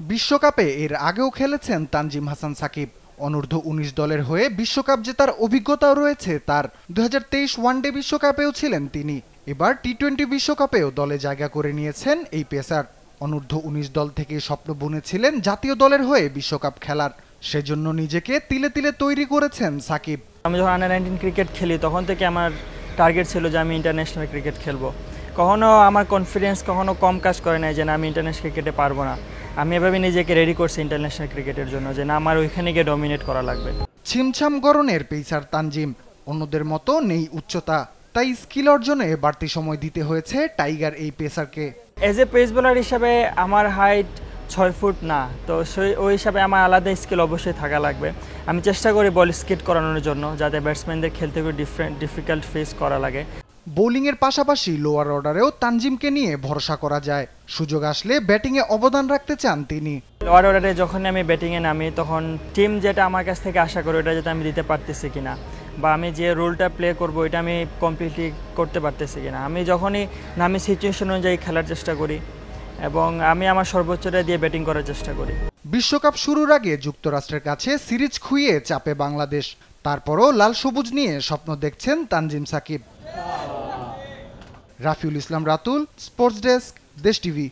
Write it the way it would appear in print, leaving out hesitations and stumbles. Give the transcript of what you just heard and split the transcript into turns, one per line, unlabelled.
বিশ্বকাপে এর আগেও খেলেছেন তানজিম হাসান সাকিব। অনূর্ধ্ব ১৯ দলের হয়ে বিশ্বকাপ জেতার অভিজ্ঞতাও রয়েছে তার। ২০২৩ ওয়ানডে বিশ্বকাপেও ছিলেন তিনি। এবার টি-টোয়েন্টি বিশ্বকাপেও দলে জায়গা করে নিয়েছেন এই পেসার। অনূর্ধ্ব ১৯ দল থেকে স্বপ্ন বুনেছিলেন জাতীয় দলের হয়ে বিশ্বকাপ খেলার। সেজন্য নিজেকে তিলে তিলে তৈরি করেছেন সাকিব।
আমি যখন আন্ডার-19 ক্রিকেট খেলি তখন থেকে আমার টার্গেট ছিল যে আমি ইন্টারন্যাশনাল ক্রিকেট খেলবো। কখনো আমার কনফিডেন্স কখনো কম কাজ করে নাই যে না আমি ইন্টারন্যাশনাল ক্রিকেটে পারবো না। আমি এভাবে নিজেকে রেডি করছি ইন্টারন্যাশনাল ক্রিকেটের জন্য যে না আমার ওইখানে গিয়ে ডমিনেট করা লাগবে।
ছিমছাম গড়নের পেসার তানজিম। অন্যদের মতো নেই উচ্চতা, তাই স্কিল অর্জনে বাড়তি সময় দিতে হয়েছে টাইগার এই পেসারকে।
এজ এ পেস বোলার হিসাবে আমার হাইট 6 ফুট না, তো ওই হিসাবে আমার আলাদা স্কিল অবশ্যই থাকা লাগবে। আমি চেষ্টা করি বল স্কিট করানোর জন্য যাতে ব্যাটসম্যানদের খেলতে খুব ডিফিকাল্ট ফেস করা লাগে।
বোলিংয়ের পাশাপাশি লোয়ার অর্ডারেও তানজিমকে নিয়ে ভরসা করা যায়। সুযোগ আসলে ব্যাটিংয়ে অবদান রাখতে চান তিনি।
লোয়ার অর্ডারে যখন আমি ব্যাটিংয়ে নামি তখন টিম যেটা আমার কাছ থেকে আশা করি ওটা যাতে আমি দিতে পারতেছি কিনা, বা আমি যে রোলটা প্লে করবো এটা আমি কমপ্লিটলি করতে পারতেছি কিনা। আমি যখনই নামি সিচুয়েশন অনুযায়ী খেলার চেষ্টা করি এবং আমি আমার সর্বোচ্চটা দিয়ে ব্যাটিং করার চেষ্টা করি।
বিশ্বকাপ শুরুর আগে যুক্তরাষ্ট্রের কাছে সিরিজ খুইয়ে চাপে বাংলাদেশ। তারপরও লাল সবুজ নিয়ে স্বপ্ন দেখছেন তানজিম সাকিব। রাফিউল ইসলাম রাতুল, স্পোর্টস ডেস্ক, দেশ টিভি।